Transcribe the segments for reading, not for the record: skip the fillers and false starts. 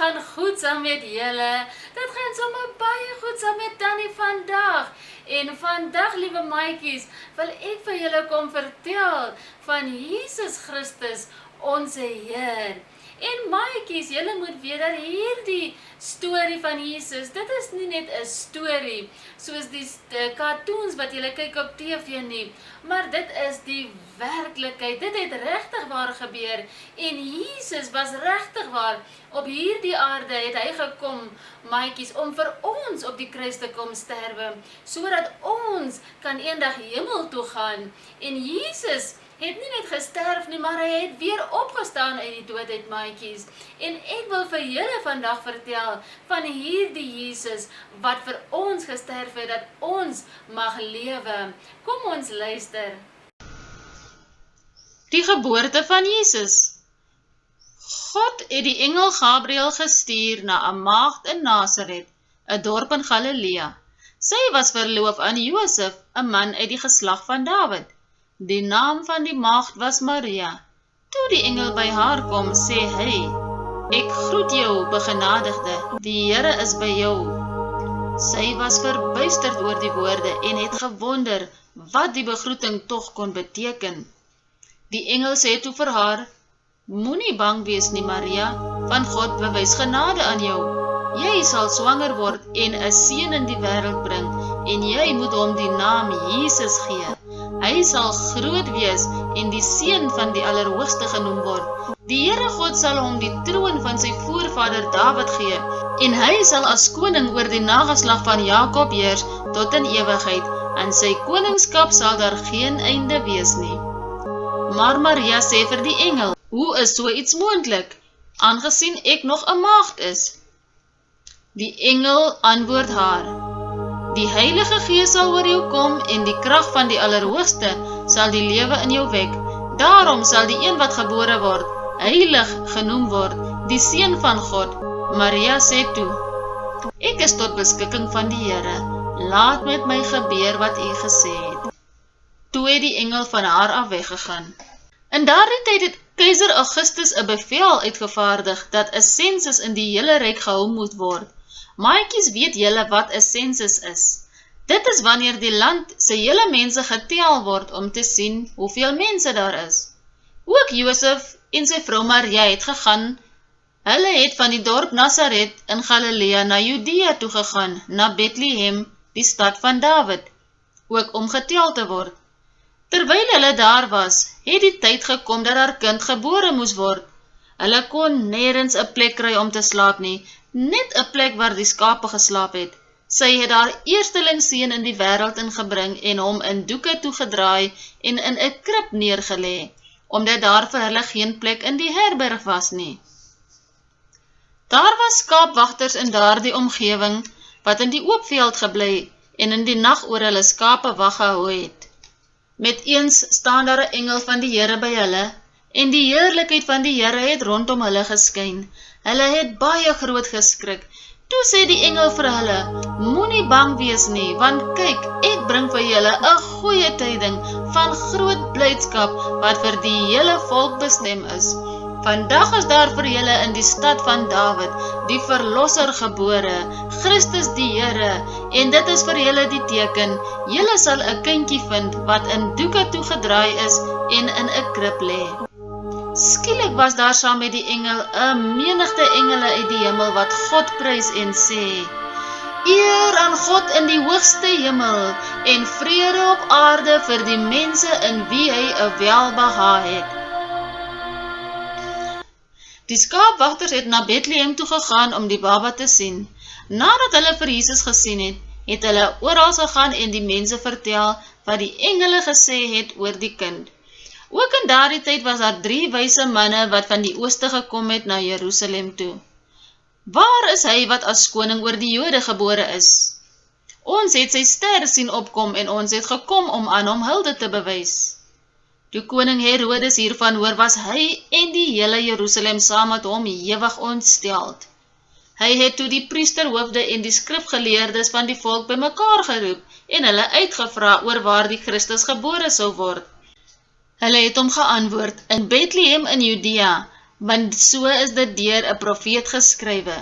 gaan goed saam met julle. Dit gaan sommer baie goed saam met Tannie vandag. En vandag, liewe maatjies, wil ek vir julle kom vertel van Jesus Christus, ons Heer. En maatjies, julle moet weet dat hierdie storie van Jesus, dit is nie net 'n storie, soos die cartoons wat julle kyk op TV nie, maar dit is die werklikheid. Dit het regtig waar gebeur en Jesus was regtig waar op hierdie aarde het hy gekom, maatjies, om vir ons op die kruis te kom sterwe, sodat ons kan eendag hemel toe gaan. En Jesus het nie net gesterf nie, maar hy het weer opgestaan uit die dood uit, maatjies. En ek wil vir julle vandag vertel van hierdie Jesus wat vir ons gesterf het, dat ons mag lewe. Kom ons luister. Die geboorte van Jesus. God het die engel Gabriël gestuur na 'n maagd in Nasaret, 'n dorp in Galilea. Sy was verloof aan Josef, 'n man uit die geslag van Dawid. Die naam van die maagd was Maria. Toe die engel by haar kom, sê hy: "Ek groet jou, begenadigde, die Here is by jou." Sy was verbuisterd oor die woorde en het gewonder wat die begroeting tog kon beteken. Die engel sê toe vir haar: "Moenie bang wees nie, Maria, want God bewys genade aan jou. Jy sal swanger word en 'n seun in die wêreld bring en jy moet hom die naam Jesus gee. Hy sal groot wees en die seun van die Allerhoogste genoem word. Die Here God sal hom die troon van sy voorvader Dawid gee en hy sal as koning oor die nageslag van Jakob heers tot in ewigheid. Aan sy koningskap sal daar geen einde wees nie." Maar Maria sê vir die engel: "Hoe is so iets moontlik, aangesien ek nog 'n maagd is?" Die engel antwoord haar: "Die Heilige Gees sal oor jou kom en die krag van die Allerhoogste sal die lewe in jou wek. Daarom sal die een wat gebore word, heilig genoem word, die Seun van God." Maria sê toe: "Ek is tot beskikking van die Here. Laat met my gebeur wat U gesê het." Toe het die engel van haar af weggegaan. In daardie tyd het keiser Augustus 'n bevel uitgevaardig dat 'n sensus in die hele ryk gehou moet word. Maatjies, weet julle wat 'n sensus is? Dit is wanneer die land se hele mense getel word om te sien hoeveel mense daar is. Ook Josef en sy vrou Maria het gegaan. Hulle het van die dorp Nasaret in Galilea na Judea toe gegaan, na Bethlehem, die stad van Dawid, ook om getel te word. Terwyl hulle daar was, het die tyd gekom dat haar kind gebore moes word. Hulle kon nêrens 'n plek kry om te slaap nie, net 'n plek waar die skape geslaap het. Sy het haar eersteling seun in die wêreld ingebring en hom in doeke toegedraai en in 'n krib neergelê, omdat daar vir hulle geen plek in die herberg was nie. Daar was skaapwagters in daardie omgewing wat in die oop veld gebly en in die nag oor hulle skape wag gehou het. Met eens staan daar 'n engel van die Here by hulle, en die heerlikheid van die Here het rondom hulle geskyn. Hulle het baie groot geskrik. Toe sê die engel vir hulle: "Moenie bang wees nie, want kyk, ek bring vir julle 'n goeie tyding van groot blydskap wat vir die hele volk bestem is. Vandag is daar vir julle in die stad van Dawid die verlosser gebore, Christus die Here, en dit is vir julle die teken. Julle sal 'n kindjie vind wat in doeke toegedraai is en in 'n krib lê." Skielik was daar saam met die engel 'n menigte engele uit die hemel wat God prys en sê: "Eer aan God in die hoogste hemel en vrede op aarde vir die mense in wie hy 'n welbehae het." Die skaapwagters het na Bethlehem toe gegaan om die baba te sien. Nadat hulle vir Jesus gesien het, het hulle oral gegaan en die mense vertel wat die engele gesê het oor die kind. Ook in daardie tyd was daar 3 wyse manne wat van die ooste gekom het na Jerusalem toe. "Waar is hy wat as koning oor die Jode gebore is? Ons het sy ster sien opkom en ons het gekom om aan hom hulde te bewys." Toe koning Herodes hiervan hoor, was hy en die hele Jerusalem saam met hom ewig ontsteld. Hy het toe die priesterhoofde en die skrifgeleerdes van die volk bymekaar geroep en hulle uitgevra oor waar die Christus gebore sou word. Hulle het hom geantwoord: "In Bethlehem in Judea, want so is dit deur 'n profeet geskrywe.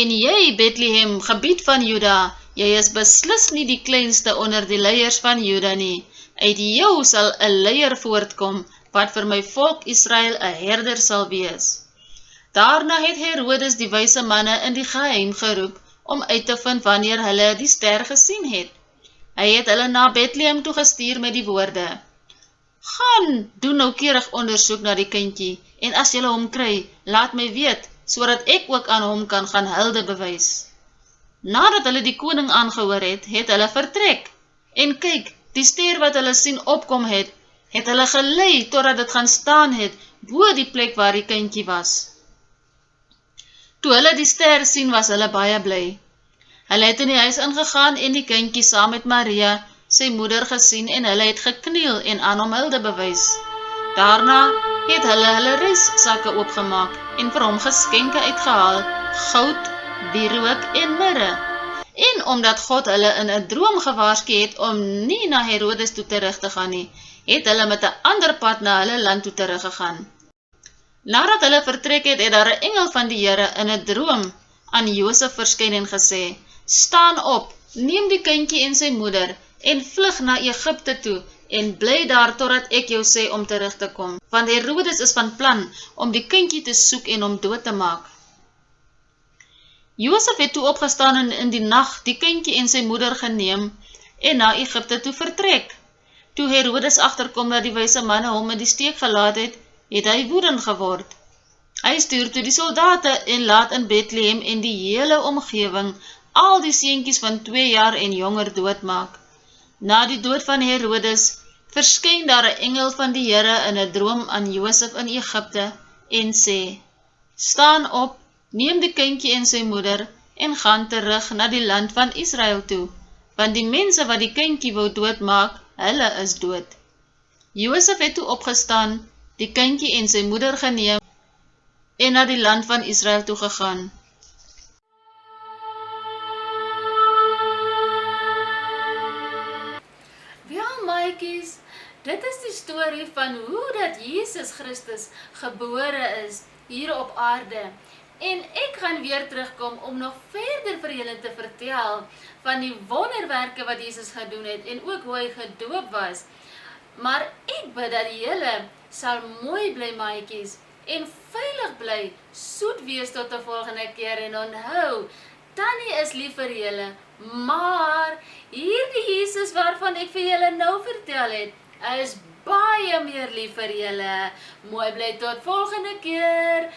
En jy, Bethlehem, gebied van Juda, jy is beslis nie die kleinste onder die leiers van Juda nie. Uit jou sal 'n leier voortkom, wat vir my volk Israel 'n herder sal wees. Daarna het Herodes die wyse manne in die geheim geroep, om uit te vind wanneer hulle die ster gesien het. Hy het hulle na Bethlehem toe gestuur met die woorde: Gaan, doen noukeurig ondersoek na die kindjie, en as julle hom kry, laat my weet, sodat ek ook aan hom kan gaan hulde bewys. Nadat hulle die koning aangehoor het, het hulle vertrek. En kyk, die ster wat hulle sien opkom het hulle gelei totdat dit gaan staan het, bo die plek waar die kindjie was. Toe hulle die ster sien, was hulle baie bly. Hulle het in die huis ingegaan en die kindjie saam met Maria, sy moeder, gesien en hulle het gekniel en aan hom hulde bewys. Daarna het hulle reissakke oopgemaak en vir hom geskenke uitgehaal, goud, wierook en mirre. En omdat God hulle in 'n droom gewaarsku het om nie na Herodes toe terug te gaan nie, het hulle met 'n ander pad na hulle land toe teruggegaan. Nadat hulle vertrek het, het daar 'n engel van die Here in 'n droom aan Josef verskyn en gesê: Staan op, neem die kindjie en sy moeder en vlug na Egipte toe en bly daar totdat ek jou sê om terug te kom, want Herodes is van plan om die kindjie te soek en hom dood te maak. Josef het toe opgestaan en in die nag die kindjie en sy moeder geneem en na Egipte toe vertrek. Toe Herodes agterkom dat die wyse manne hom in die steek gelaat het, het hy woedend geword. Hy stuur toe die soldate en laat in Bethlehem en die hele omgewing al die seentjies van 2 jaar en jonger doodmaak. Na die dood van Herodes, verskyn daar 'n engel van die Here in 'n droom aan Josef in Egipte en sê: Staan op, neem die kindjie en sy moeder en gaan terug na die land van Israel toe, want die mense wat die kindjie wou doodmaak, hulle is dood. Josef het toe opgestaan, die kindjie en sy moeder geneem en na die land van Israel toe gegaan. Maatjies, dit is die storie van hoe dat Jesus Christus gebore is hier op aarde. En ek gaan weer terugkom om nog verder vir julle te vertel van die wonderwerke wat Jesus gedoen het en ook hoe hy gedoop was. Maar ek bid dat julle sal mooi bly, maatjies, en veilig bly, soet wees tot 'n volgende keer en onthou, Tannie is lief vir julle, maar hierdie Jesus waarvan ek vir julle nou vertel het, is baie meer lief vir julle. Mooi bly tot volgende keer.